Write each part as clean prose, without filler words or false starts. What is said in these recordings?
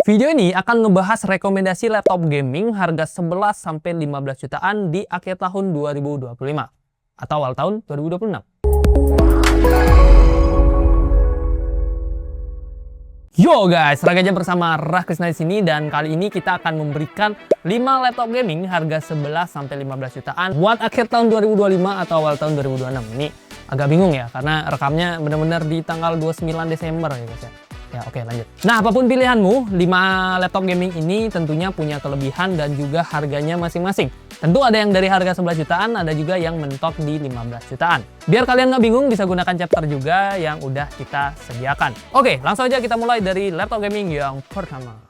Video ini akan ngebahas rekomendasi laptop gaming harga 11-15 jutaan di akhir tahun 2025 atau awal tahun 2026. Yo guys, Ragaja bersama Rah Krisna di sini, dan kali ini kita akan memberikan 5 laptop gaming harga 11-15 jutaan buat akhir tahun 2025 atau awal tahun 2026. Ini agak bingung ya karena rekamnya benar-benar di tanggal 29 Desember ya guys ya. Ya oke, lanjut. Nah, apapun pilihanmu, 5 laptop gaming ini tentunya punya kelebihan dan juga harganya masing-masing. Tentu ada yang dari harga 11 jutaan, ada juga yang mentok di 15 jutaan. Biar kalian nggak bingung, bisa gunakan chapter juga yang udah kita sediakan. Oke, langsung aja kita mulai dari laptop gaming yang pertama.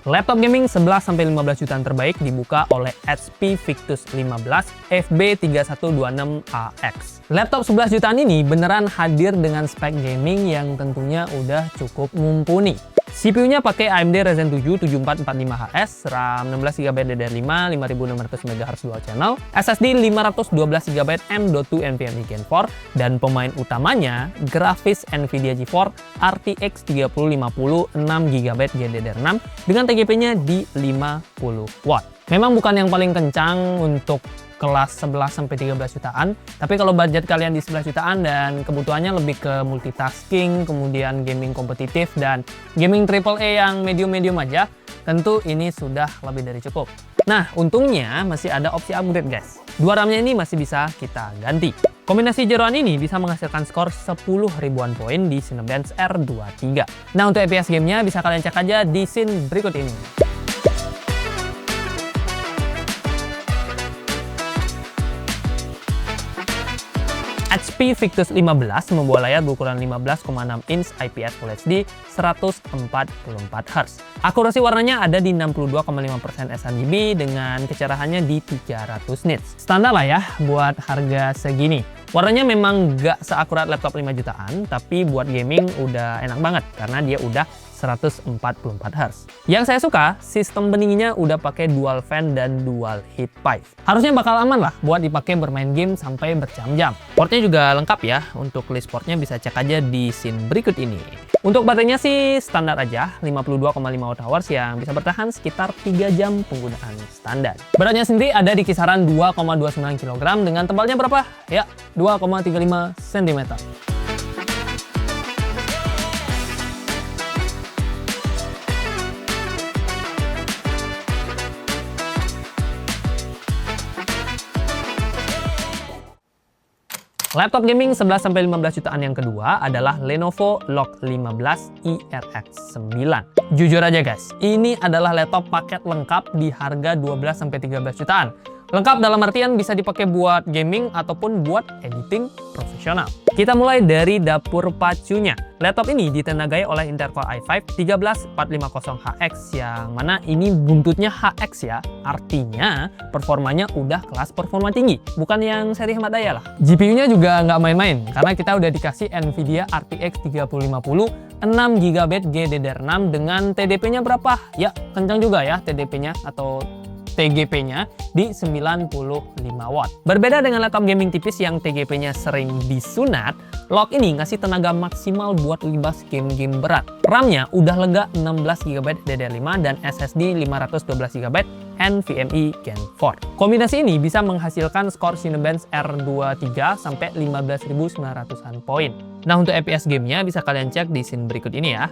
Laptop gaming 11-15 jutaan terbaik dibuka oleh HP Victus 15 FB3126AX. Laptop 11 jutaan ini beneran hadir dengan spek gaming yang tentunya udah cukup mumpuni. CPU-nya pakai AMD Ryzen 7 7445HS, RAM 16GB DDR5, 5600 MHz dual channel, SSD 512GB M.2 NVMe Gen 4, dan pemain utamanya grafis Nvidia GeForce RTX 3050 6GB GDDR6 dengan TGP-nya di 50 watt. Memang bukan yang paling kencang untuk kelas 11-13 jutaan, tapi kalau budget kalian di 11 jutaan dan kebutuhannya lebih ke multitasking, kemudian gaming kompetitif dan gaming AAA yang medium-medium aja, tentu ini sudah lebih dari cukup. Nah, untungnya masih ada opsi upgrade guys. 2 RAM-nya ini masih bisa kita ganti. Kombinasi jeroan ini bisa menghasilkan skor 10 ribuan poin di Cinebench R23. Nah, untuk FPS gamenya bisa kalian cek aja di scene berikut ini. HP Victus 15 membawa layar berukuran 15,6 inch IPS Full HD 144Hz. Akurasi warnanya ada di 62,5% sRGB dengan kecerahannya di 300 nits. Standar lah ya buat harga segini. Warnanya memang gak seakurat laptop 5 jutaan, tapi buat gaming udah enak banget karena dia udah 144Hz. Yang saya suka, sistem pendinginnya udah pakai dual fan dan dual heat pipe. Harusnya bakal aman lah buat dipakai bermain game sampai berjam-jam. Portnya juga lengkap ya, untuk list portnya bisa cek aja di scene berikut ini. Untuk baterainya sih standar aja, 52,5 Wh yang bisa bertahan sekitar 3 jam penggunaan standar. Beratnya sendiri ada di kisaran 2,29 kg dengan tebalnya berapa? Ya, 2,35 cm. Laptop gaming 11-15 jutaan yang kedua adalah Lenovo Log 15 IRX9. Jujur aja guys, ini adalah laptop paket lengkap di harga 12-13 jutaan. Lengkap dalam artian bisa dipakai buat gaming ataupun buat editing profesional. Kita mulai dari dapur pacunya. Laptop ini ditenagai oleh Intel Core i5 13450HX yang mana ini buntutnya HX ya. Artinya performanya udah kelas performa tinggi, bukan yang seri hemat daya lah. GPU-nya juga nggak main-main karena kita udah dikasih Nvidia RTX 3050 6GB GDDR6 dengan TDP-nya berapa? Ya, kencang juga ya TDP-nya atau TGP-nya di 95 watt. Berbeda dengan laptop gaming tipis yang TGP-nya sering disunat, Log ini ngasih tenaga maksimal buat libas game-game berat. RAM-nya udah lega 16GB DDR5 dan SSD 512GB NVMe Gen 4. Kombinasi ini bisa menghasilkan skor Cinebench R23 sampai 15.900-an poin. Nah, untuk FPS gamenya bisa kalian cek di scene berikut ini ya.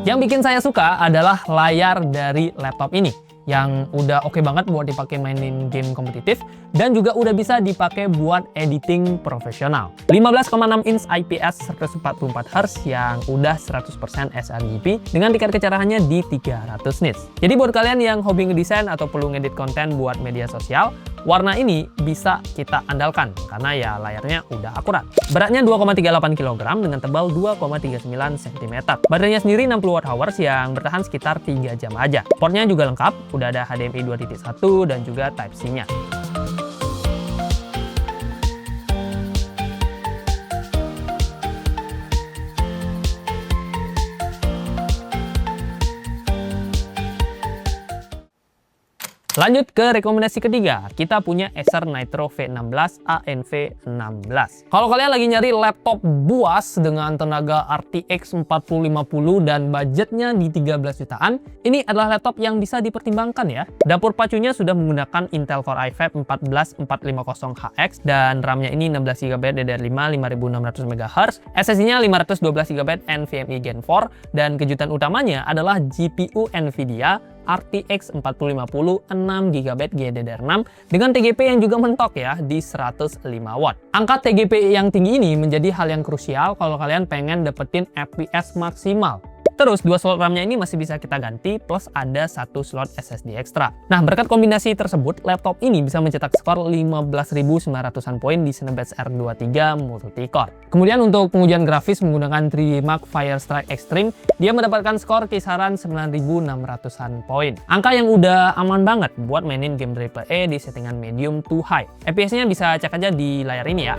Yang bikin saya suka adalah layar dari laptop ini yang udah oke banget buat dipakai mainin game kompetitif dan juga udah bisa dipakai buat editing profesional. 15,6 inch IPS 144Hz yang udah 100% sRGB dengan tingkat kecerahannya di 300 nits. Jadi buat kalian yang hobi ngedesain atau perlu ngedit konten buat media sosial, warna ini bisa kita andalkan karena ya layarnya udah akurat. Beratnya 2,38 kg dengan tebal 2,39 cm. Baterainya sendiri 60 Wh yang bertahan sekitar 3 jam aja. Portnya juga lengkap, udah ada HDMI 2.1 dan juga Type-C-nya. Lanjut ke rekomendasi ketiga, kita punya Acer Nitro V16 ANV16. Kalau kalian lagi nyari laptop buas dengan tenaga RTX 4050 dan budgetnya di 13 jutaan, ini adalah laptop yang bisa dipertimbangkan ya. Dapur pacunya sudah menggunakan Intel Core i5 14450HX dan RAM-nya ini 16GB DDR5 5600 MHz, SSD-nya 512GB NVMe Gen 4, dan kejutan utamanya adalah GPU Nvidia RTX 4050 6GB GDDR6 dengan TGP yang juga mentok ya di 105 watt. Angka TGP yang tinggi ini menjadi hal yang krusial kalau kalian pengen dapetin FPS maksimal. Terus dua slot RAM-nya ini masih bisa kita ganti, plus ada satu slot SSD ekstra. Nah, berkat kombinasi tersebut, laptop ini bisa mencetak skor 15.900-an poin di Cinebench R23 multi-core. Kemudian untuk pengujian grafis menggunakan 3D Mark Firestrike Extreme, dia mendapatkan skor kisaran 9.600-an poin. Angka yang udah aman banget buat mainin game AAA di settingan medium to high. FPS-nya bisa cek aja di layar ini ya.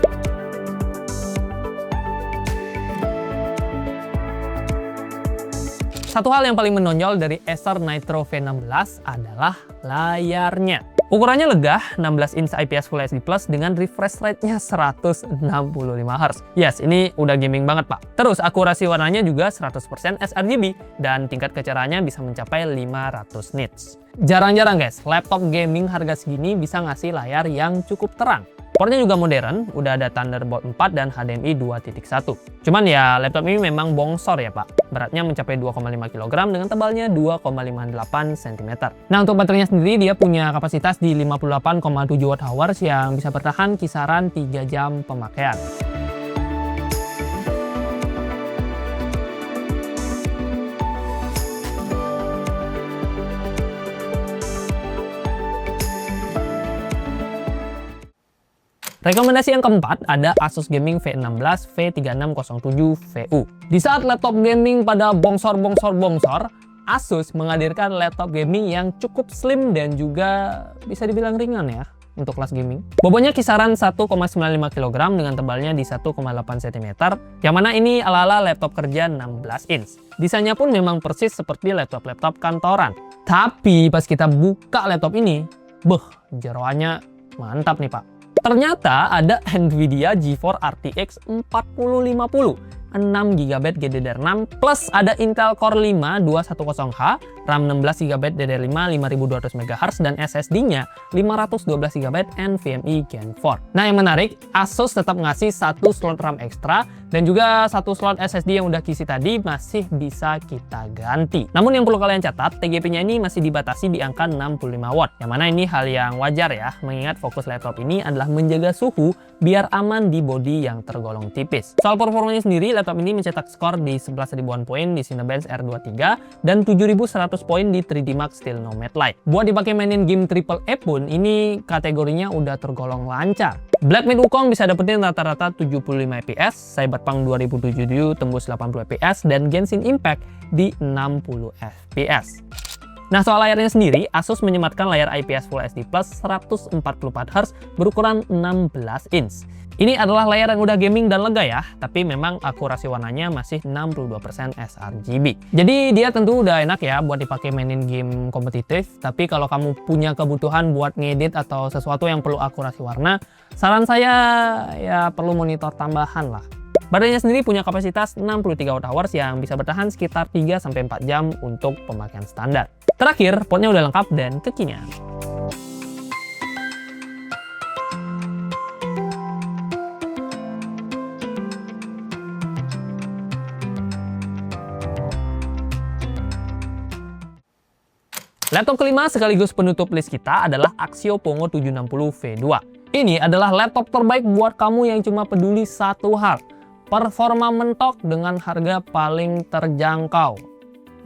Satu hal yang paling menonjol dari Acer Nitro V16 adalah layarnya. Ukurannya lega, 16 inch IPS Full HD Plus dengan refresh rate-nya 165 Hz. Yes, ini udah gaming banget pak. Terus akurasi warnanya juga 100% sRGB dan tingkat kecerahannya bisa mencapai 500 nits. Jarang-jarang guys, laptop gaming harga segini bisa ngasih layar yang cukup terang. Portnya juga modern, udah ada Thunderbolt 4 dan HDMI 2.1. Cuman ya laptop ini memang bongsor ya pak. Beratnya mencapai 2,5 kg dengan tebalnya 2,58 cm. Nah untuk baterainya sendiri dia punya kapasitas di 58,7 Wh yang bisa bertahan kisaran 3 jam pemakaian. Rekomendasi yang keempat ada Asus Gaming V16 V3607VU. Di saat laptop gaming pada bongsor, Asus menghadirkan laptop gaming yang cukup slim dan juga bisa dibilang ringan ya untuk kelas gaming. Bobotnya kisaran 1,95 kg dengan tebalnya di 1,8 cm, yang mana ini ala-ala laptop kerja 16 inch. Desainnya pun memang persis seperti laptop-laptop kantoran. Tapi pas kita buka laptop ini, jeroannya mantap nih pak. Ternyata ada Nvidia GeForce RTX 4050, 6GB GDDR6, plus ada Intel Core 5 210H, RAM 16GB DDR5 5200 MHz, dan SSD-nya 512GB NVMe Gen 4. Nah yang menarik, Asus tetap ngasih satu slot RAM ekstra, dan juga satu slot SSD yang udah kisi tadi masih bisa kita ganti. Namun yang perlu kalian catat, TGP-nya ini masih dibatasi di angka 65 watt, yang mana ini hal yang wajar ya, mengingat fokus laptop ini adalah menjaga suhu biar aman di bodi yang tergolong tipis. Soal performanya sendiri, laptop ini mencetak skor di 11.000-an poin di Cinebench R23 dan 7.100 poin di 3D Mark Steel Nomad Lite. Buat dipakai mainin game AAA pun, ini kategorinya udah tergolong lancar. Black Myth Wukong bisa dapetin rata-rata 75 fps, Cyberpunk 2077 tembus 80 fps, dan Genshin Impact di 60 fps. Nah soal layarnya sendiri, Asus menyematkan layar IPS Full HD Plus 144Hz berukuran 16 inch. Ini adalah layar yang udah gaming dan lega ya, tapi memang akurasi warnanya masih 62% sRGB. Jadi dia tentu udah enak ya buat dipakai mainin game kompetitif, tapi kalau kamu punya kebutuhan buat ngedit atau sesuatu yang perlu akurasi warna, saran saya ya perlu monitor tambahan lah. Baterainya sendiri punya kapasitas 63 Wh yang bisa bertahan sekitar 3-4 jam untuk pemakaian standar. Terakhir, portnya udah lengkap dan kekinian. Laptop kelima sekaligus penutup list kita adalah Axio Pongo 760 V2. Ini adalah laptop terbaik buat kamu yang cuma peduli satu hal, performa mentok dengan harga paling terjangkau.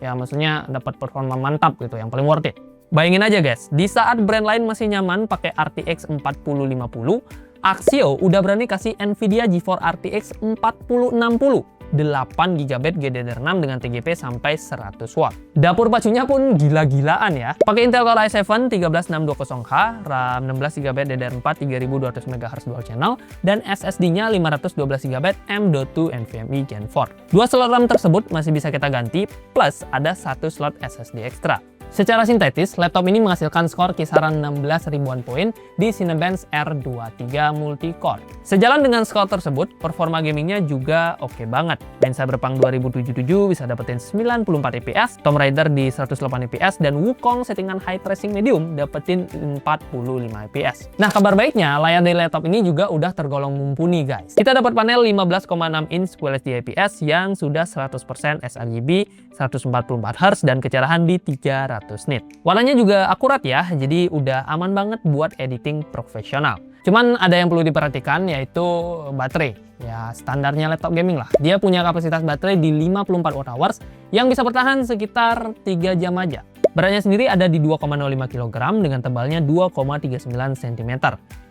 Ya maksudnya dapat performa mantap gitu, yang paling worth it. Bayangin aja guys, di saat brand lain masih nyaman pakai RTX 4050, Axio udah berani kasih Nvidia GeForce RTX 4060. 8GB GDDR6 dengan TGP sampai 100 watt. Dapur pacunya pun gila-gilaan ya. Pakai Intel Core i7 13620H, RAM 16GB DDR4 3200 MHz dual channel, dan SSD-nya 512GB M.2 NVMe Gen 4. Dua slot RAM tersebut masih bisa kita ganti, plus ada satu slot SSD ekstra. Secara sintetis, laptop ini menghasilkan skor kisaran 16 ribuan poin di Cinebench R23 Multicore. Sejalan dengan skor tersebut, performa gamingnya juga oke banget. Main Cyberpunk 2077 bisa dapetin 94 fps, Tomb Raider di 108 fps, dan Wukong settingan high tracing medium dapetin 45 fps. Nah, kabar baiknya, layar dari laptop ini juga udah tergolong mumpuni guys. Kita dapat panel 15,6 inch Full HD IPS yang sudah 100% sRGB, 144 Hz, dan kecerahan di 300 nit. Warnanya juga akurat ya, jadi udah aman banget buat editing profesional. Cuman ada yang perlu diperhatikan, yaitu baterai. Ya, standarnya laptop gaming lah. Dia punya kapasitas baterai di 54 Wh yang bisa bertahan sekitar 3 jam aja. Beratnya sendiri ada di 2,05 kg dengan tebalnya 2,39 cm.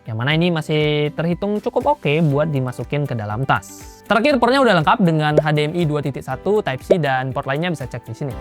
Yang mana ini masih terhitung cukup oke buat dimasukin ke dalam tas. Terakhir, portnya udah lengkap dengan HDMI 2.1, Type-C, dan port lainnya bisa cek di sini.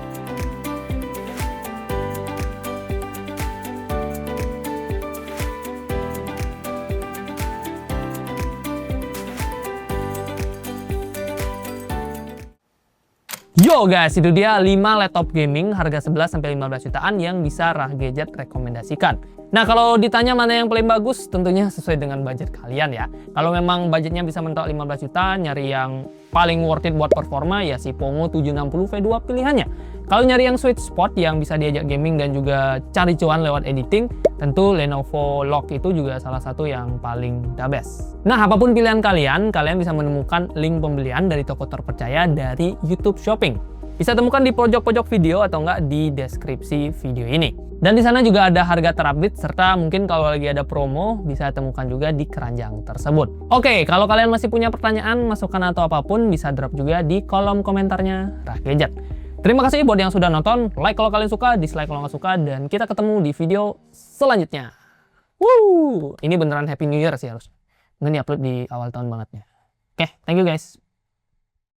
Yo guys, itu dia 5 laptop gaming harga 11-15 jutaan yang bisa Rah Gadget rekomendasikan. Nah, kalau ditanya mana yang paling bagus, tentunya sesuai dengan budget kalian ya. Kalau memang budgetnya bisa mentok 15 juta, nyari yang paling worth it buat performa, ya si Pongo 760 V2 pilihannya. Kalau nyari yang sweet spot yang bisa diajak gaming dan juga cari cuan lewat editing, tentu Lenovo Lock itu juga salah satu yang paling the best. Nah, apapun pilihan kalian bisa menemukan link pembelian dari toko terpercaya dari YouTube Shopping. Bisa temukan di pojok-pojok video atau enggak di deskripsi video ini. Dan di sana juga ada harga terupdate serta mungkin kalau lagi ada promo bisa temukan juga di keranjang tersebut. Oke, kalau kalian masih punya pertanyaan, masukan atau apapun bisa drop juga di kolom komentarnya Rah Gadget. Terima kasih buat yang sudah nonton, like kalau kalian suka, dislike kalau nggak suka, dan kita ketemu di video selanjutnya. Ini beneran Happy New Year sih harus. Nggak upload di awal tahun bangetnya. Oke, thank you guys.